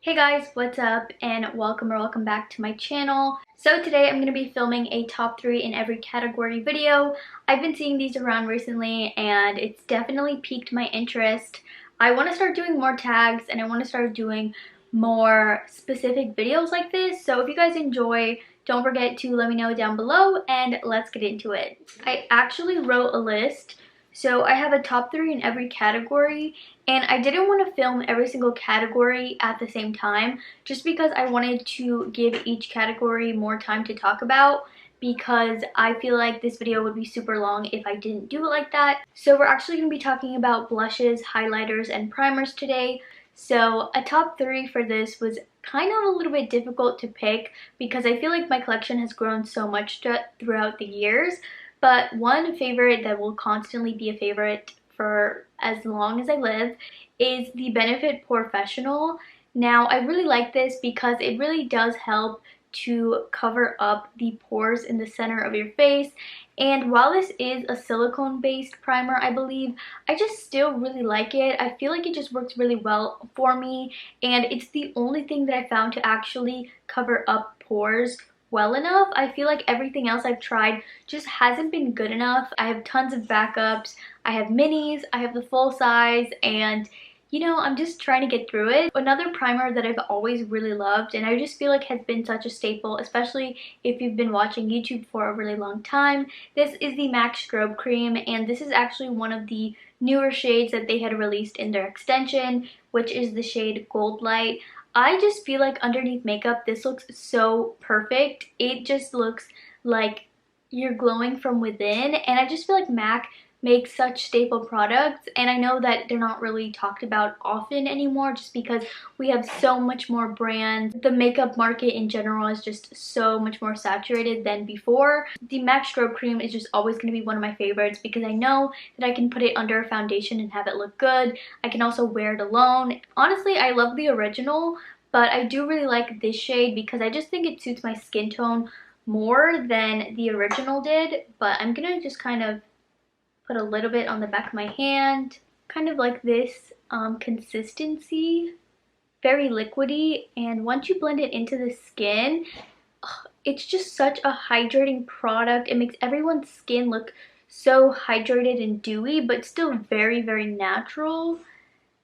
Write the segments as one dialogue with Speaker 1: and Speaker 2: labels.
Speaker 1: Hey guys, what's up and welcome back to my channel. So today I'm going to be filming a top 3 in every category video. I've been seeing these around recently and it's definitely piqued my interest. I want to start doing more tags and I want to start doing more specific videos like this. So if you guys enjoy, don't forget to let me know down below and let's get into it. I actually wrote a list. So I have a top 3 in every category, and I didn't want to film every single category at the same time just because I wanted to give each category more time to talk about, because I feel like this video would be super long if I didn't do it like that. So we're actually going to be talking about blushes, highlighters, and primers today. So a top 3 for this was kind of a little bit difficult to pick because I feel like my collection has grown so much throughout the years. But one favorite that will constantly be a favorite for as long as I live is the Benefit Professional. Now, I really like this because it really does help to cover up the pores in the center of your face. And while this is a silicone-based primer, I believe, I just still really like it. I feel like it just works really well for me, and it's the only thing that I found to actually cover up pores well enough. I feel like everything else I've tried just hasn't been good enough. I have tons of backups. I have minis, I have the full size, and you know, I'm just trying to get through it. Another primer that I've always really loved and I just feel like has been such a staple, especially if you've been watching YouTube for a really long time, this is the MAC Strobe Cream, and this is actually one of the newer shades that they had released in their extension, which is the shade Gold Light. I just feel like underneath makeup, this looks so perfect. It just looks like you're glowing from within, and I just feel like MAC makes such staple products, and I know that they're not really talked about often anymore just because we have so much more brands. The makeup market in general is just so much more saturated than before. The MAC Strobe Cream is just always going to be one of my favorites because I know that I can put it under a foundation and have it look good. I can also wear it alone. Honestly, I love the original, but I do really like this shade because I just think it suits my skin tone more than the original did. But I'm gonna just kind of put a little bit on the back of my hand, kind of like this consistency, very liquidy, and once you blend it into the skin, it's just such a hydrating product. It makes everyone's skin look so hydrated and dewy, but still very, very natural.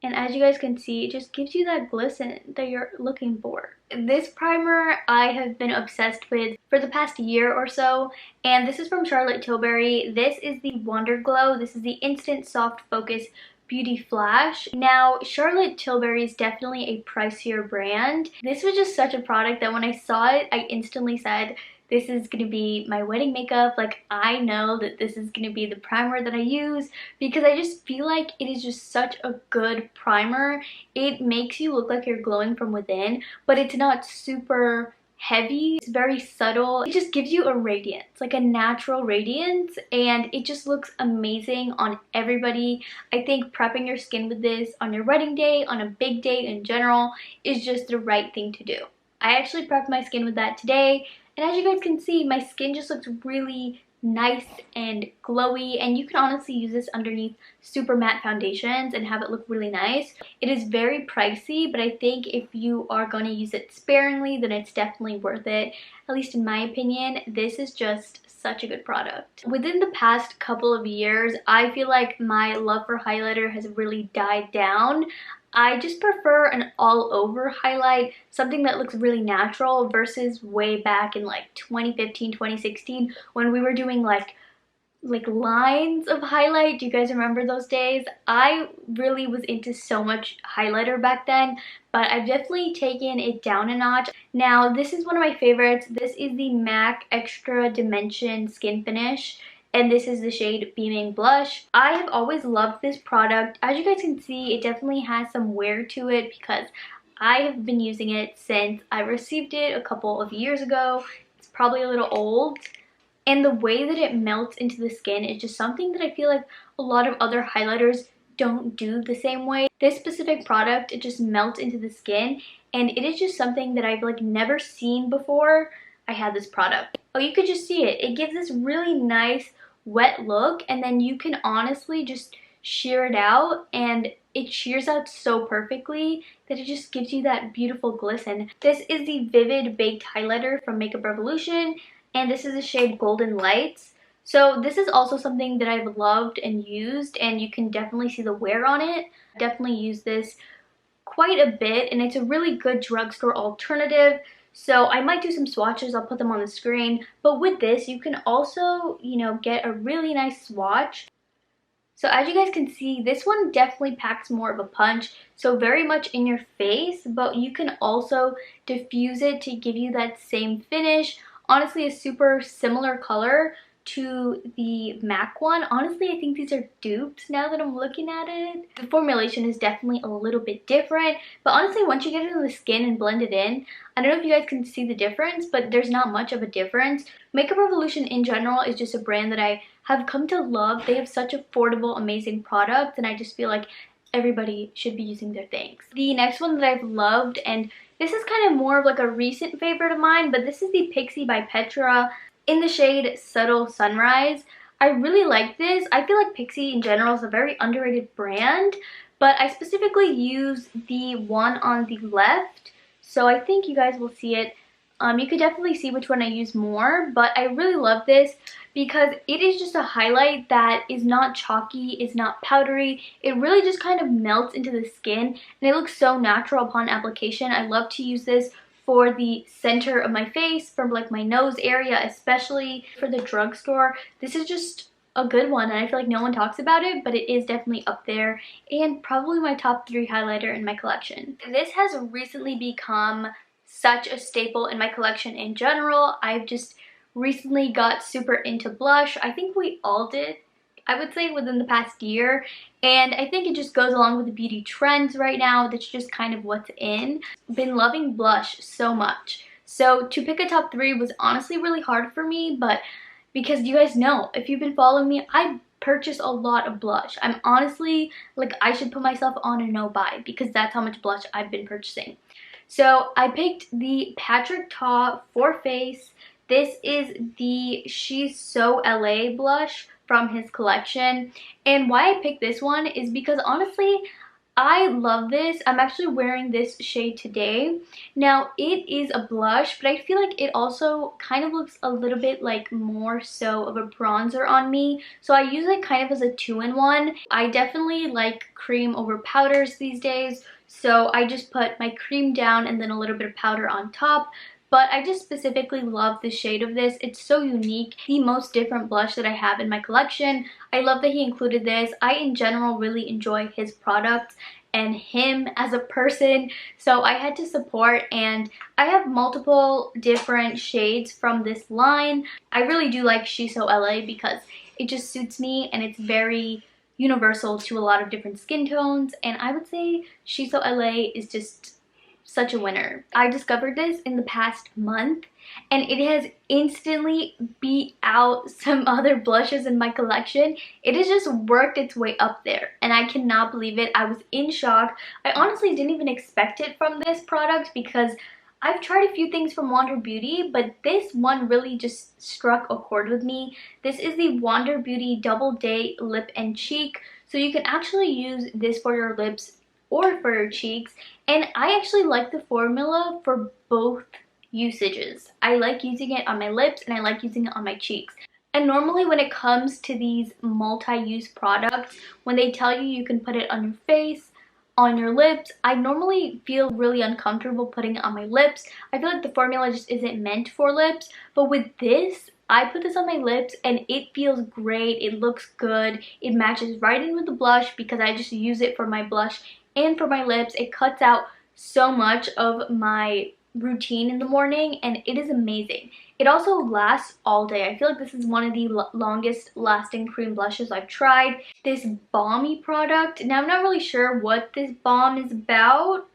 Speaker 1: And as you guys can see, it just gives you that glisten that you're looking for. This primer I have been obsessed with for the past year or so, and this is from Charlotte Tilbury. This is the Wonder Glow. This is the Instant Soft Focus Beauty Flash. Now, Charlotte Tilbury is definitely a pricier brand. This was just such a product that when I saw it, I instantly said, this is going to be my wedding makeup. Like, I know that this is going to be the primer that I use because I just feel like it is just such a good primer. It makes you look like you're glowing from within, but it's not super heavy. It's very subtle. It just gives you a radiance, like a natural radiance, and it just looks amazing on everybody. I think prepping your skin with this on your wedding day, on a big day in general, is just the right thing to do. I actually prepped my skin with that today, and as you guys can see, my skin just looks really nice and glowy, and you can honestly use this underneath super matte foundations and have it look really nice. It is very pricey, but I think if you are going to use it sparingly, then it's definitely worth it. At least in my opinion, this is just such a good product. Within the past couple of years, I feel like my love for highlighter has really died down. I just prefer an all-over highlight, something that looks really natural, versus way back in like 2015, 2016 when we were doing like lines of highlight. Do you guys remember those days? I really was into so much highlighter back then, but I've definitely taken it down a notch. Now, this is one of my favorites. This is the MAC Extra Dimension Skin Finish, and this is the shade Beaming Blush. I have always loved this product. As you guys can see, it definitely has some wear to it because I have been using it since I received it a couple of years ago. It's probably a little old. And the way that it melts into the skin is just something that I feel like a lot of other highlighters don't do the same way. This specific product, it just melts into the skin, and it is just something that I've like never seen before I had this product. Oh, you could just see it. It gives this really nice wet look, and then you can honestly just sheer it out and it shears out so perfectly that it just gives you that beautiful glisten. This is the Vivid Baked Highlighter from Makeup Revolution, and this is the shade Golden Lights. So this is also something that I've loved and used, and you can definitely see the wear on it. Definitely use this quite a bit, and it's a really good drugstore alternative. So I might do some swatches, I'll put them on the screen. But with this, you can also, get a really nice swatch. So as you guys can see, this one definitely packs more of a punch, so very much in your face, but you can also diffuse it to give you that same finish. Honestly, a super similar color to the MAC one. Honestly, I think these are dupes now that I'm looking at it. The formulation is definitely a little bit different, but honestly, once you get it on the skin and blend it in, I don't know if you guys can see the difference, but there's not much of a difference. Makeup Revolution in general is just a brand that I have come to love. They have such affordable, amazing products, and I just feel like everybody should be using their things. The next one that I've loved, and this is kind of more of like a recent favorite of mine, but this is the Pixi by Petra in the shade Subtle Sunrise. I really like this. I feel like Pixi in general is a very underrated brand, but I specifically use the one on the left, so I think you guys will see it. You could definitely see which one I use more, but I really love this because it is just a highlight that is not chalky, is not powdery. It really just kind of melts into the skin, and it looks so natural upon application. I love to use this for the center of my face, from like my nose area, especially for the drugstore. This is just a good one, and I feel like no one talks about it, but it is definitely up there and probably my top 3 highlighter in my collection. This has recently become such a staple in my collection in general. I've just recently got super into blush. I think we all did, I would say, within the past year, and I think it just goes along with the beauty trends right now. That's just kind of what's in. Been loving blush so much, so to pick a top 3 was honestly really hard for me, but because you guys know, if you've been following me, I purchase a lot of blush. I'm honestly like, I should put myself on a no buy because that's how much blush I've been purchasing. So I picked the Patrick Ta For Face. This is the She's So LA blush from his collection. And why I picked this one is because honestly, I love this. I'm actually wearing this shade today. Now, it is a blush, but I feel like it also kind of looks a little bit like more so of a bronzer on me. So I use it kind of as a 2-in-1. I definitely like cream over powders these days. So I just put my cream down and then a little bit of powder on top. But I just specifically love the shade of this. It's so unique. The most different blush that I have in my collection. I love that he included this. I, in general, really enjoy his products and him as a person. So I had to support, and I have multiple different shades from this line. I really do like She's So LA because it just suits me, and it's very universal to a lot of different skin tones, and I would say She's So LA is just such a winner. I discovered this in the past month, and it has instantly beat out some other blushes in my collection. It has just worked its way up there, and I cannot believe it. I was in shock. I honestly didn't even expect it from this product because I've tried a few things from Wander Beauty, but this one really just struck a chord with me. This is the Wander Beauty Double Day Lip and Cheek. So you can actually use this for your lips or for your cheeks. And I actually like the formula for both usages. I like using it on my lips and I like using it on my cheeks. And normally when it comes to these multi-use products, when they tell you you can put it on your face, on your lips, I normally feel really uncomfortable putting it on my lips. I feel like the formula just isn't meant for lips, but with this, I put this on my lips and it feels great. It looks good. It matches right in with the blush because I just use it for my blush and for my lips. It cuts out so much of my routine in the morning, and it is amazing. It also lasts all day. I feel like this is one of the longest lasting cream blushes I've tried. This balmy product, now I'm not really sure what this balm is about.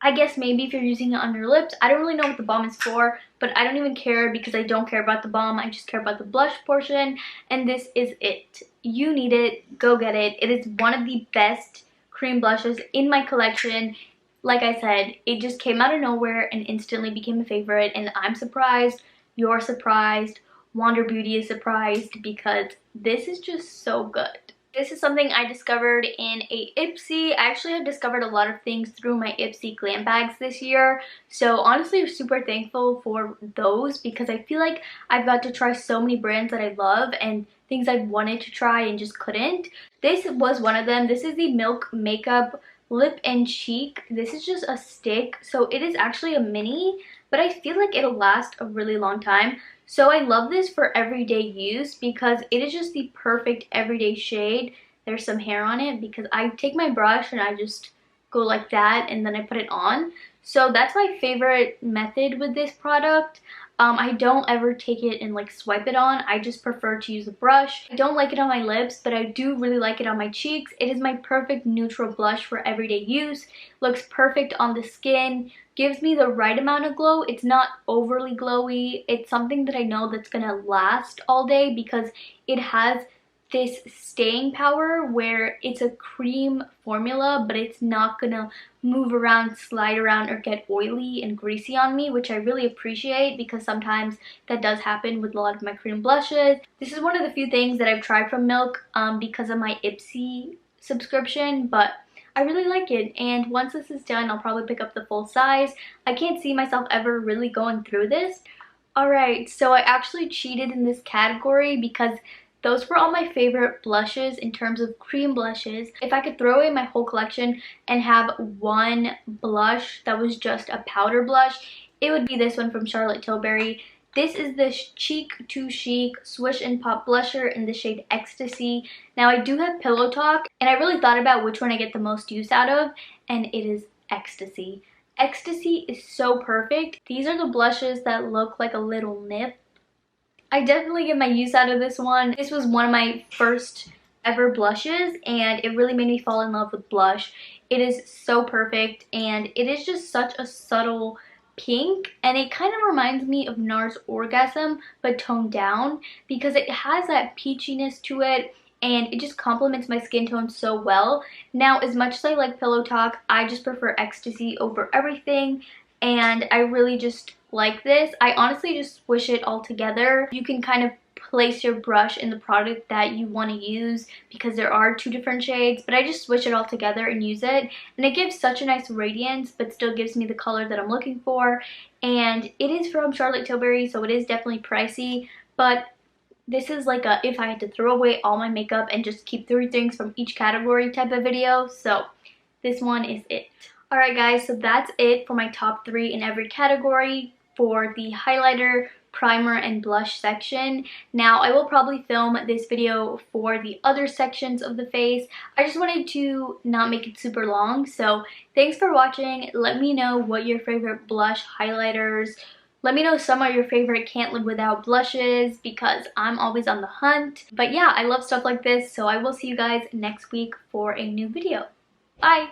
Speaker 1: I guess maybe if you're using it on your lips. I don't really know what the balm is for, but I don't even care because I don't care about the balm. I just care about the blush portion, and this is it. You need it, go get it. It is one of the best cream blushes in my collection. Like I said, it just came out of nowhere and instantly became a favorite, and I'm surprised, you're surprised, Wander Beauty is surprised because this is just so good. This is something I discovered in a Ipsy. I actually have discovered a lot of things through my Ipsy glam bags this year. So honestly, I'm super thankful for those because I feel like I've got to try so many brands that I love and things I wanted to try and just couldn't. This was one of them. This is the Milk Makeup Lip and Cheek. This is just a stick. So it is actually a mini, but I feel like it'll last a really long time. So I love this for everyday use because it is just the perfect everyday shade. There's some hair on it because I take my brush and I just go like that and then I put it on. So that's my favorite method with this product. I don't ever take it and like swipe it on. I just prefer to use a brush. I don't like it on my lips, but I do really like it on my cheeks. It is my perfect neutral blush for everyday use. Looks perfect on the skin. Gives me the right amount of glow. It's not overly glowy. It's something that I know that's gonna last all day because it has this staying power where it's a cream formula, but it's not gonna move around, slide around, or get oily and greasy on me, which I really appreciate because sometimes that does happen with a lot of my cream blushes. This is one of the few things that I've tried from Milk because of my Ipsy subscription, but I really like it, and once this is done, I'll probably pick up the full size. I can't see myself ever really going through this. Alright, so I actually cheated in this category because those were all my favorite blushes in terms of cream blushes. If I could throw away my whole collection and have one blush that was just a powder blush, it would be this one from Charlotte Tilbury. This is the Cheek to Chic Swish and Pop Blusher in the shade Ecstasy. Now I do have Pillow Talk, and I really thought about which one I get the most use out of, and it is Ecstasy. Ecstasy is so perfect. These are the blushes that look like a little nip. I definitely get my use out of this one. This was one of my first ever blushes, and it really made me fall in love with blush. It is so perfect, and it is just such a subtle pink, and it kind of reminds me of NARS Orgasm but toned down because it has that peachiness to it and it just complements my skin tone so well. Now, as much as I like Pillow Talk, I just prefer Ecstasy over everything, and I really just like this. I honestly just swish it all together. You can kind of place your brush in the product that you want to use because there are two different shades, but I just swish it all together and use it, and it gives such a nice radiance but still gives me the color that I'm looking for. And it is from Charlotte Tilbury, so it is definitely pricey, but this is like a if I had to throw away all my makeup and just keep 3 things from each category type of video, so this one is it. Alright guys, so that's it for my top 3 in every category for the highlighter, primer, and blush section. Now I will probably film this video for the other sections of the face. I just wanted to not make it super long, so thanks for watching. Let me know what your favorite blush highlighters. Let me know some of your favorite can't live without blushes because I'm always on the hunt. But yeah, I love stuff like this, so I will see you guys next week for a new video. Bye!